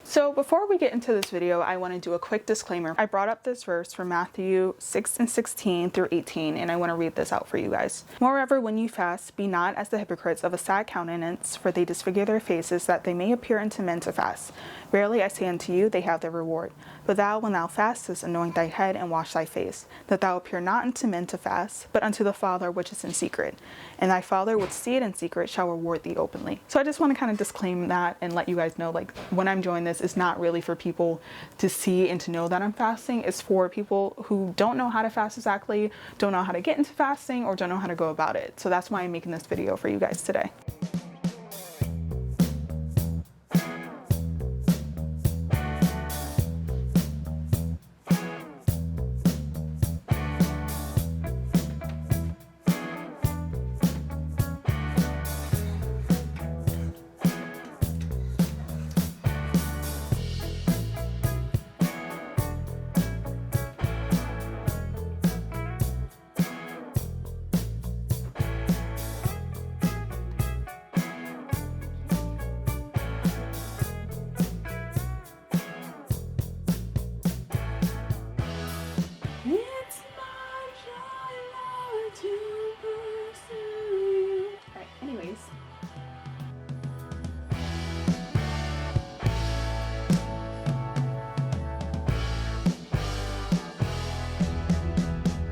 So before we get into this video, I want to do a quick disclaimer. I brought up this verse from Matthew 6:16 through 18, and I want to read this out for you guys. Moreover, when you fast, be not as the hypocrites of a sad countenance, for they disfigure their faces, that they may appear unto men to fast. Verily I say unto you, they have their reward. But thou, when thou fastest, anoint thy head and wash thy face, that thou appear not unto men to fast, but unto the Father which is in secret. And thy Father which seeth in secret shall reward thee openly. So I just want to kind of disclaim that and let you guys know, like, when I'm doing this, it's not really for people to see and to know that I'm fasting. It's for people who don't know how to fast exactly, don't know how to get into fasting, or don't know how to go about it. So that's why I'm making this video for you guys today.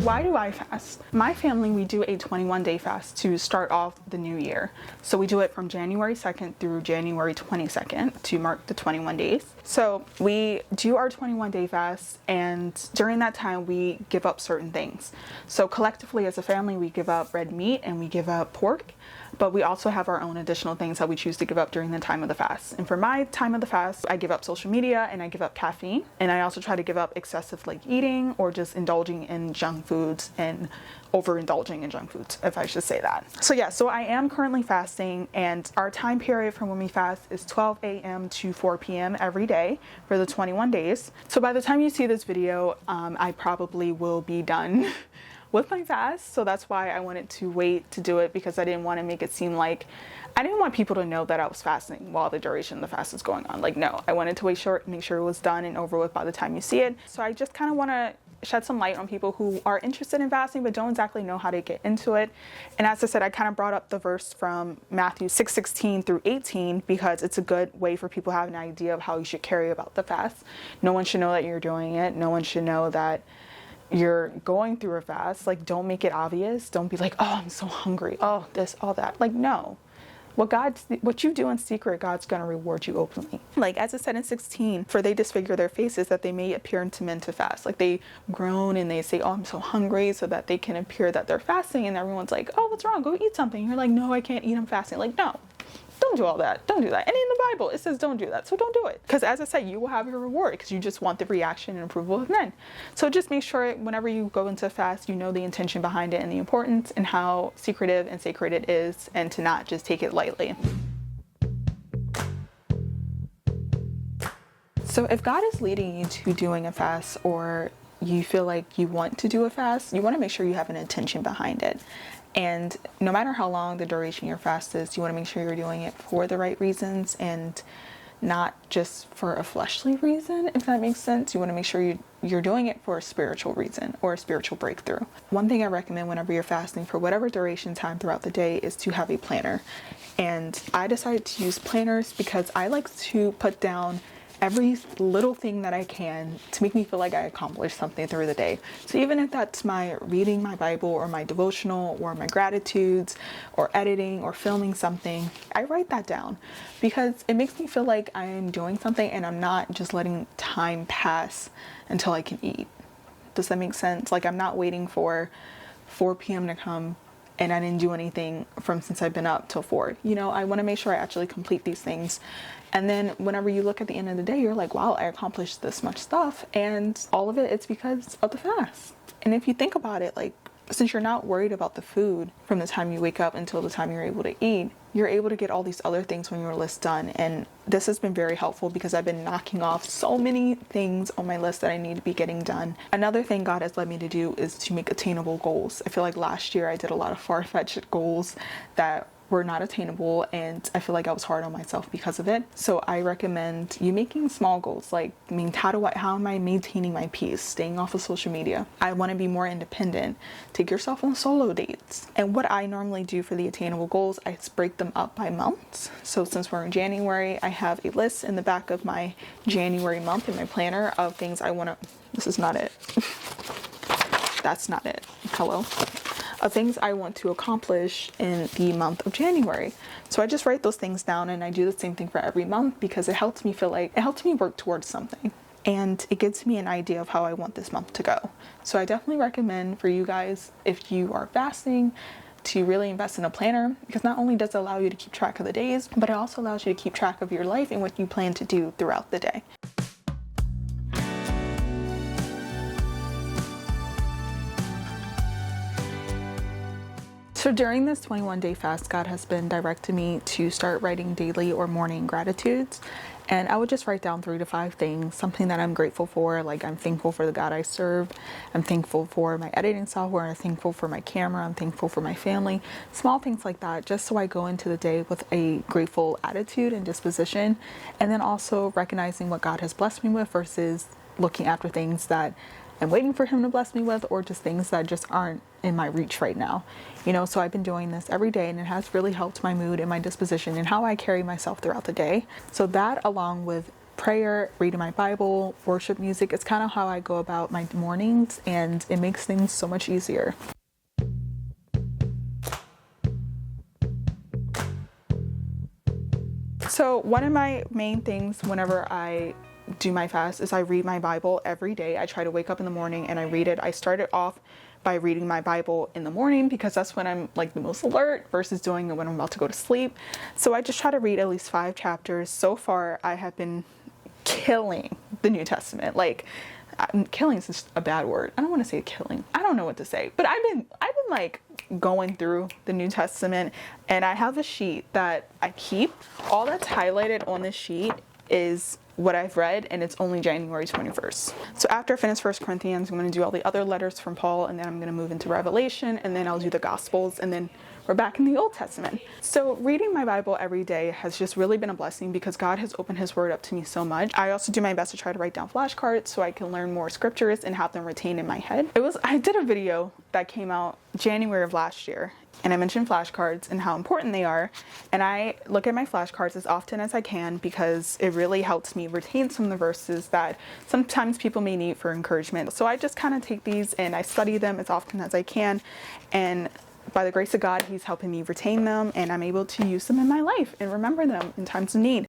Why do I fast? My family, we do a 21-day fast to start off the new year. So we do it from January 2nd through January 22nd to mark the 21 days. So we do our 21-day fast, and during that time we give up certain things. So collectively as a family, we give up red meat and we give up pork, but we also have our own additional things that we choose to give up during the time of the fast. And for my time of the fast, I give up social media and I give up caffeine. And I also try to give up excessive eating or just indulging in junk foods and overindulging in junk foods, if I should say that. So yeah, so I am currently fasting, and our time period from when we fast is 12 a.m. to 4 p.m. every day for the 21 days. So by the time you see this video, I probably will be done with my fast. So that's why I wanted to wait to do it, because I didn't want to make it seem like, I didn't want people to know that I was fasting while the duration of the fast is going on. Like, no, I wanted to wait short, make sure it was done and over with by the time you see it. So I just kind of want to shed some light on people who are interested in fasting but don't exactly know how to get into it. And as I said, I kind of brought up the verse from Matthew 6:16 through 18 because it's a good way for people to have an idea of how you should carry about the fast. No one should know that you're doing it. No one should know that you're going through a fast. Like, don't make it obvious. Don't be like, oh, I'm so hungry, oh, this, all that. Like, no. What you do in secret, God's going to reward you openly. Like, as it said in 16, for they disfigure their faces that they may appear unto men to fast. Like, they groan and they say, oh, I'm so hungry, so that they can appear that they're fasting. And everyone's like, oh, what's wrong? Go eat something. You're like, no, I can't eat. I'm fasting. Like, no, don't do all that. Don't do that. And in the Bible, it says don't do that. So don't do it. Because as I said, you will have your reward, because you just want the reaction and approval of men. So just make sure whenever you go into a fast, you know the intention behind it and the importance and how secretive and sacred it is, and to not just take it lightly. So if God is leading you to doing a fast, or you feel like you want to do a fast, you want to make sure you have an intention behind it. And no matter how long the duration of your fast is, you want to make sure you're doing it for the right reasons and not just for a fleshly reason, if that makes sense. You want to make sure you're doing it for a spiritual reason or a spiritual breakthrough. One thing I recommend whenever you're fasting for whatever duration time throughout the day is to have a planner. And I decided to use planners because I like to put down every little thing that I can to make me feel like I accomplished something through the day. So even if that's my reading my Bible or my devotional or my gratitudes or editing or filming something, I write that down because it makes me feel like I am doing something and I'm not just letting time pass until I can eat. Does that make sense? Like, I'm not waiting for 4 p.m. to come and I didn't do anything from since I've been up till 4. You know, I want to make sure I actually complete these things. And then whenever you look at the end of the day, you're like, wow, I accomplished this much stuff. And all of it, it's because of the fast. And if you think about it, like, since you're not worried about the food from the time you wake up until the time you're able to eat, you're able to get all these other things on your list done. And this has been very helpful because I've been knocking off so many things on my list that I need to be getting done. Another thing God has led me to do is to make attainable goals. I feel like last year I did a lot of far-fetched goals that were not attainable, and I feel like I was hard on myself because of it. So I recommend you making small goals, like, how am I maintaining my peace, staying off of social media? I want to be more independent. Take yourself on solo dates. And what I normally do for the attainable goals, I break them up by months. So since we're in January, I have a list in the back of my January month in my planner of things I want to, this is not it. That's not it. Hello. Of things I want to accomplish in the month of January. So I just write those things down, and I do the same thing for every month because it helps me work towards something. And it gives me an idea of how I want this month to go. So I definitely recommend for you guys, if you are fasting, to really invest in a planner, because not only does it allow you to keep track of the days, but it also allows you to keep track of your life and what you plan to do throughout the day. So during this 21-day fast, God has been directing me to start writing daily or morning gratitudes. And I would just write down 3 to 5 things, something that I'm grateful for. Like, I'm thankful for the God I serve. I'm thankful for my editing software. I'm thankful for my camera. I'm thankful for my family. Small things like that, just so I go into the day with a grateful attitude and disposition. And then also recognizing what God has blessed me with versus looking after things that I'm waiting for him to bless me with, or just things that just aren't in my reach right now. So I've been doing this every day, and it has really helped my mood and my disposition and how I carry myself throughout the day. So that, along with prayer, reading my Bible, worship music, it's kind of how I go about my mornings, and it makes things so much easier. So one of my main things whenever I do my fast is I read my Bible every day. I try to wake up in the morning and I read it. I start it off by reading my Bible in the morning because that's when I'm like the most alert versus doing it when I'm about to go to sleep. So I just try to read at least 5 chapters. So far, I have been killing the New Testament. Like, killing is just a bad word. I don't want to say killing. I don't know what to say, but I've been like going through the New Testament, and I have a sheet that I keep. All that's highlighted on this sheet is what I've read, and it's only January 21st. So after I finish 1 Corinthians, I'm going to do all the other letters from Paul, and then I'm going to move into Revelation, and then I'll do the Gospels, and then we're back in the Old Testament. So reading my Bible every day has just really been a blessing because God has opened his word up to me so much. I also do my best to try to write down flashcards so I can learn more scriptures and have them retained in my head. I did a video that came out January of last year, and I mentioned flashcards and how important they are. And I look at my flashcards as often as I can because it really helps me retain some of the verses that sometimes people may need for encouragement. So I just kind of take these and I study them as often as I can. And by the grace of God, he's helping me retain them, and I'm able to use them in my life and remember them in times of need.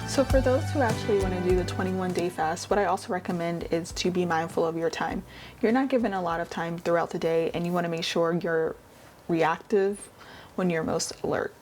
So for those who actually want to do the 21-day fast, what I also recommend is to be mindful of your time. You're not given a lot of time throughout the day, and you want to make sure you're reactive when you're most alert.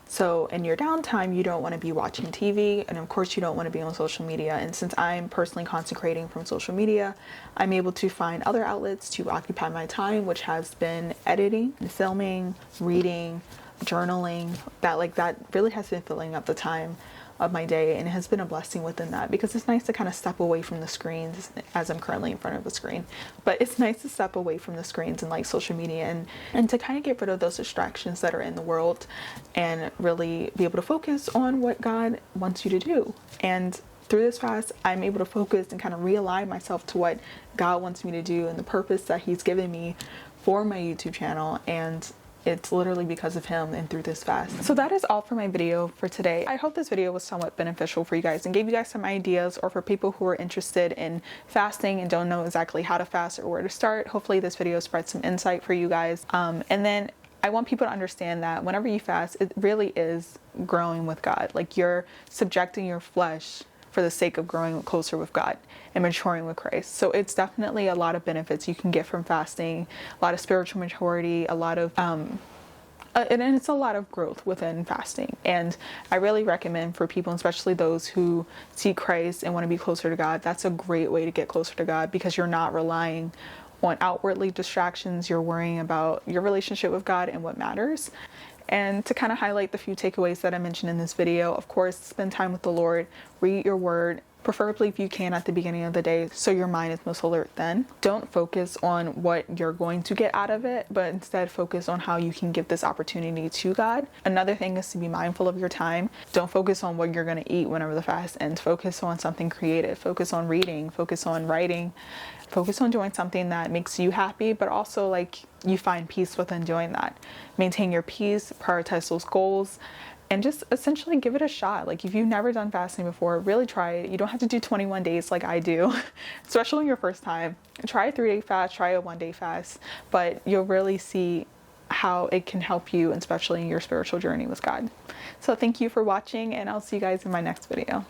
So in your downtime, you don't want to be watching TV, and of course you don't want to be on social media. And since I'm personally consecrating from social media, I'm able to find other outlets to occupy my time, which has been editing, filming, reading, journaling. That really has been filling up the time of my day, and it has been a blessing within that because it's nice to kind of step away from the screens as I'm currently in front of a screen. But it's nice to step away from the screens and like social media and to kind of get rid of those distractions that are in the world and really be able to focus on what God wants you to do. And through this fast, I'm able to focus and kind of realign myself to what God wants me to do and the purpose that he's given me for my YouTube channel. And it's literally because of him and through this fast. So that is all for my video for today. I hope this video was somewhat beneficial for you guys and gave you guys some ideas, or for people who are interested in fasting and don't know exactly how to fast or where to start. Hopefully this video spread some insight for you guys. And then I want people to understand that whenever you fast, it really is growing with God. Like, you're subjecting your flesh for the sake of growing closer with God and maturing with Christ. So it's definitely a lot of benefits you can get from fasting, a lot of spiritual maturity, a lot of and it's a lot of growth within fasting. And I really recommend for people, especially those who seek Christ and want to be closer to God, that's a great way to get closer to God because you're not relying on outwardly distractions. You're worrying about your relationship with God and what matters. And to kind of highlight the few takeaways that I mentioned in this video, of course, spend time with the Lord, read your word, preferably if you can at the beginning of the day so your mind is most alert then. Don't focus on what you're going to get out of it, but instead focus on how you can give this opportunity to God. Another thing is to be mindful of your time. Don't focus on what you're going to eat whenever the fast ends. Focus on something creative. Focus on reading. Focus on writing. Focus on doing something that makes you happy, but also like you find peace within doing that. Maintain your peace, prioritize those goals, and just essentially give it a shot. Like if you've never done fasting before, really try it. You don't have to do 21 days like I do, especially your first time. Try a 3-day fast, try a 1-day fast, but you'll really see how it can help you, especially in your spiritual journey with God. So thank you for watching, and I'll see you guys in my next video.